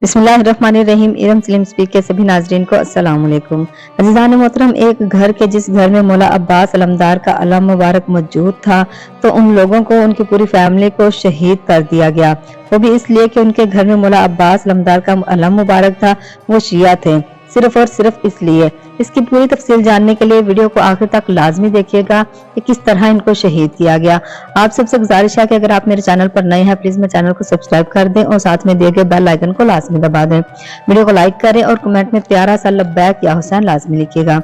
बिस्मिल्लाहिर्रहमानिर्रहीम। इरम सलीम स्पीक के सभी नाजरीन को अस्सलाम वालेकुम। अज़ीज़ान मोहतरम, एक घर के जिस घर में मौला अब्बास अलमदार का अलम मुबारक मौजूद था, तो उन लोगों को, उनकी पूरी फैमिली को शहीद कर दिया गया। वो भी इसलिए कि उनके घर में मौला अब्बास अलमदार का अलम मुबारक था, वो शिया थे, सिर्फ और सिर्फ इसलिए। इसकी पूरी तफसील जानने के लिए वीडियो को आखिर तक लाजमी देखिएगा कि किस तरह इनको शहीद किया गया। आप सबसे गुजारिश है कि अगर आप मेरे चैनल पर नए हैं, प्लीज मेरे चैनल को सब्सक्राइब कर दें और साथ में दिए गए बेल आइकन को लाजमी दबा दें। वीडियो को लाइक करें और कमेंट में प्यारा सा लब्बैक या हुसैन लाजमी लिखिएगा।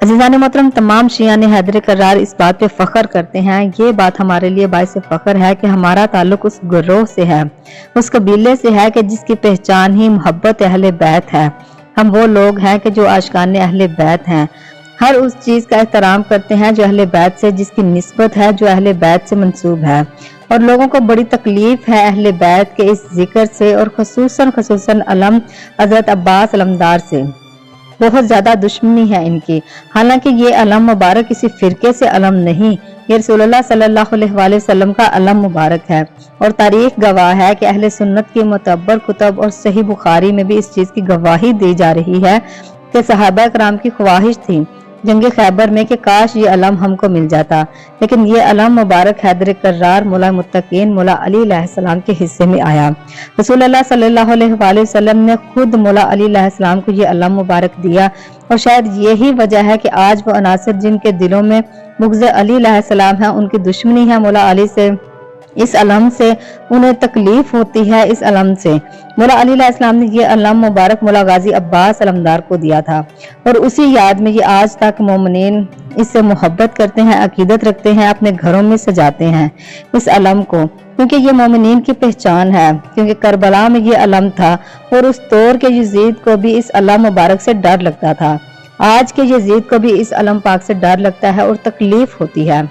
अज़ीज़ान मोहतरम, तमाम शिया ने हैदर कर्रार इस बात पे फख्र करते हैं। ये बात हमारे लिए बाइस फख्र है कि हमारा ताल्लुक उस गिरोह से है, उस कबीले से है कि जिसकी पहचान ही मोहब्बत अहले बैत है। हम वो लोग हैं कि जो आशिकाने अहले बैत हैं। हर उस चीज का एहतराम करते हैं जो अहले बैत से, जिसकी निस्बत है, जो अहले बैत से मंसूब है। और लोगों को बड़ी तकलीफ है अहले बैत के इस जिक्र से, और खसूसन अलम हजरत अब्बास अलमदार से बहुत ज्यादा दुश्मनी है इनकी। हालांकि ये अलम मुबारक किसी फिरके से अलम नहीं, ये रसूलुल्लाह सल्लल्लाहु अलैहि वसल्लम का अलम मुबारक है। और तारीख गवाह है कि अहले सुन्नत की मुतब्बर कुतब और सही बुखारी में भी इस चीज की गवाही दी जा रही है कि सहाबा कराम की ख्वाहिश थी जंग खैबर में कि काश ये अलम हमको मिल जाता, लेकिन ये अलम मुबारक हैदर कर्रार मौला मुत्तकीन मौला अली अलैहिस्सलाम के हिस्से में आया। रसूलुल्लाह सल्लल्लाहु अलैहि वसल्लम ने खुद मौला अली अलैहिस्सलाम को ये अलम मुबारक दिया, और शायद यही वजह है कि आज वो अनासर जिनके दिलों में बुग़्ज़ अली अलैहिस्सलाम है, उनकी दुश्मनी है मौला अली से, इस अलम से उन्हें तकलीफ होती है। इस अलम से मौला अली अलैहिस्सलाम ने ये अलम मुबारक मौला गाजी अब्बास अलमदार को दिया था, और उसी याद में ये आज तक मोमिनीन इससे मोहब्बत करते हैं, अकीदत रखते हैं, अपने घरों में सजाते हैं इस अलम को, क्योंकि ये मोमिनीन की पहचान है। क्योंकि करबला में ये अलम था, और उस दौर के यजीद को भी इस अलम मुबारक से डर लगता था। आज के यजीद को भी इस अलम पाक से डर लगता है और तकलीफ होती है।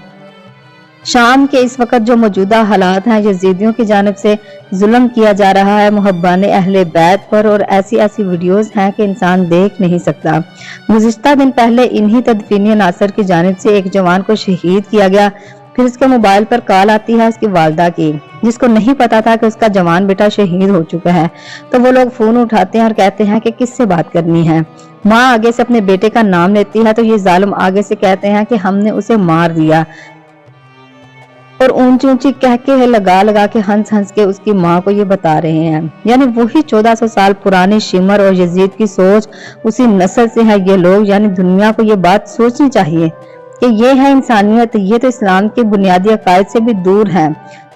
शाम के इस वक्त जो मौजूदा हालात हैं, यजीदियों की जानिब से जुल्म किया जा रहा है मुहब्बाने अहले बैत पर, और ऐसी ऐसी वीडियोस हैं कि इंसान देख नहीं सकता। गुज़िश्ता दिन पहले इन्हीं तदफीनी अनासर की जानिब से एक जवान को शहीद किया गया। फिर उसके मोबाइल पर कॉल आती है उसकी वालदा की, जिसको नहीं पता था कि उसका जवान बेटा शहीद हो चुका है। तो वो लोग फोन उठाते हैं और कहते हैं कि किससे बात करनी है। माँ आगे से अपने बेटे का नाम लेती है, तो ये जालिम आगे से कहते हैं कि हमने उसे मार दिया, और ऊंची ऊंची कह के लगा लगा के हंस हंस के उसकी माँ को ये बता रहे हैं। यानी वही 1400 साल पुराने शिमर और यजीद की सोच, उसी नस्ल से है ये लोग। यानी दुनिया को ये बात सोचनी चाहिए कि ये है इंसानियत, ये तो इस्लाम के बुनियादी अकायद से भी दूर है।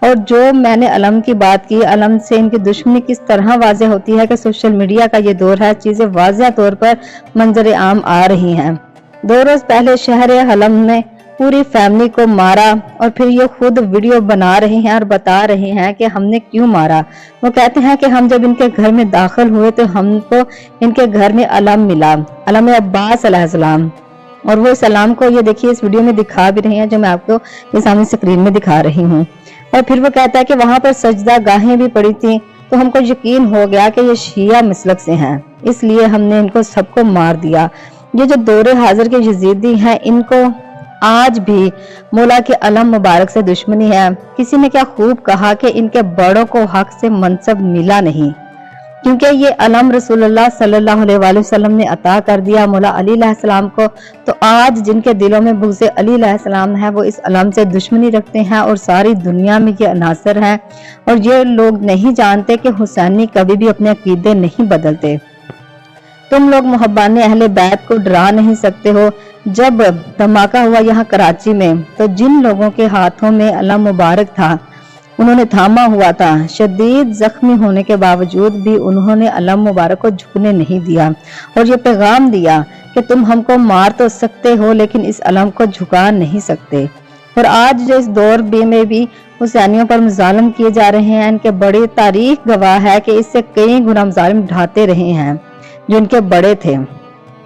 और जो मैंने अलम की बात की, अलम से इनकी दुश्मनी किस तरह वाज़ेह होती है कि सोशल मीडिया का ये दौर है, चीजें वाज़ेह तौर पर मंजर आम आ रही हैं। 2 रोज पहले शहर हलम ने पूरी फैमिली को मारा, और फिर ये खुद वीडियो बना रहे हैं और बता रहे हैं कि हमने क्यों मारा। वो कहते हैं कि हम जब इनके घर में दाखिल हुए तो हमको इनके घर में अलम मिला, अलम अब्बास अलैहिस्सलाम, और वो सलाम को ये देखिए इस वीडियो में दिखा भी रहे हैं, जो मैं आपको ये सामने स्क्रीन में दिखा रही हूँ। और फिर वो कहता है कि वहां पर सजदा गाहें भी पड़ी थी, तो हमको यकीन हो गया कि ये शिया मसलक से हैं, इसलिए हमने इनको सबको मार दिया। ये जो दौरे हाजिर के यजीदी हैं, इनको आज भी मौला के अलम मुबारक से दुश्मनी है। किसी ने क्या खूब कहा कि इनके बड़ों को हक से मनसब मिला नहीं, क्योंकि ये अलम रसूलुल्लाह सल्लल्लाहु अलैहि वसल्लम ने अता कर दिया मौला अली अलैहिस्सलाम को। तो आज जिनके दिलों में बुग़्ज़ अली अलैहिस्सलाम है, वो इस अलम से दुश्मनी रखते हैं, और सारी दुनिया में ये अनासर हैं। और ये लोग नहीं जानते कि हुसैनी कभी भी अपने अकीदे नहीं बदलते। तुम लोग मुहब्बाने अहले बैत को डरा नहीं सकते हो। जब धमाका हुआ यहाँ कराची में, तो जिन लोगों के हाथों में अलम मुबारक था, उन्होंने थामा हुआ था। शदीद जख्मी होने के बावजूद भी उन्होंने अलम मुबारक को झुकने नहीं दिया, और ये पैगाम दिया कि तुम हमको मार तो सकते हो, लेकिन इस अलम को झुका नहीं सकते। और आज जो इस दौर में भी हुसैनियों पर मुजालिम किए जा रहे हैं, इनके बड़ी तारीख गवाह है कि इससे कई गुना मुजालिम ढाते रहे हैं जो इनके बड़े थे।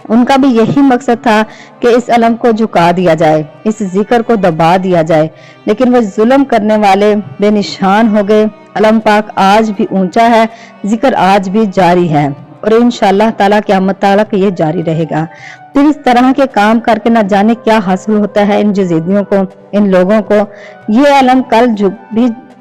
उनका भी यही मकसद था कि इस अलम को झुका दिया जाए, इस जिक्र को दबा दिया जाए, लेकिन वो जुल्म करने वाले बेनिशान हो गए। अलम पाक आज भी ऊंचा है, जिक्र आज भी जारी है, और इंशाअल्लाह ताला क़यामत तक ये जारी रहेगा। फिर इस तरह के काम करके न जाने क्या हासिल होता है इन यजीदियों को, इन लोगों को। ये अलम कल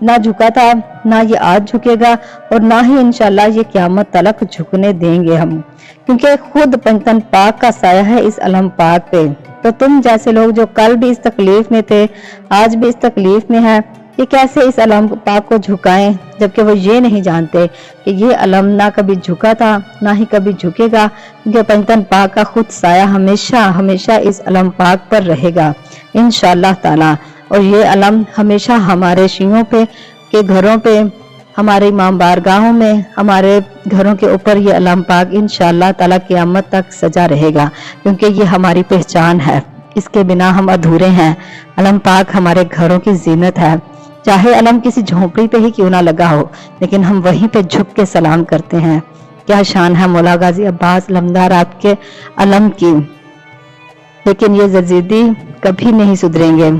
ना झुका था, ना ये आज झुकेगा और ना ही इंशाल्लाह ये क़यामत तलक झुकने देंगे हम, क्योंकि खुद पंजतन पाक का साया है इस अलम पाक पे। तो तुम जैसे लोग जो कल भी इस तकलीफ में थे, आज भी इस तकलीफ में है, ये कैसे इस अलम पाक को झुकाएं, जबकि वो ये नहीं जानते कि ये अलम ना कभी झुका था, ना ही कभी झुकेगा, क्योंकि पंजतन पाक का खुद साया हमेशा हमेशा इस अलम पाक पर रहेगा इंशाअल्लाह ताला। और ये अलम हमेशा हमारे शियों पे के घरों पे, हमारे इमाम बारगाहों में, हमारे घरों के ऊपर ये अलम पाक इंशाअल्लाह ताला क़यामत तक सजा रहेगा, क्योंकि ये हमारी पहचान है, इसके बिना हम अधूरे हैं। अलम पाक हमारे घरों की जीनत है, चाहे अलम किसी झोंपड़ी पे ही क्यों ना लगा हो, लेकिन हम वहीं पे झुक के सलाम करते हैं। क्या शान है मौला गाजी अब्बास अलमदार आपके अलम की। लेकिन ये जजीदी कभी नहीं सुधरेंगे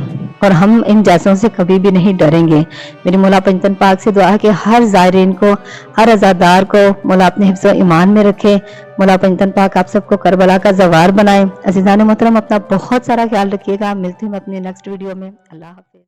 और हम इन जैसों से कभी भी नहीं डरेंगे। मेरी मौला पंजतन पाक से दुआ है कि हर ज़ायरीन को, हर अज़ादार को मौला अपने हिफ्ज़ व ईमान में रखे। मौला पंजतन पाक आप सबको करबला का ज़वार बनाए। अज़ीज़ान मोहतरम, अपना बहुत सारा ख्याल रखिएगा। मिलती हूँ अपनी नेक्स्ट वीडियो में। अल्लाह हाफ़िज़।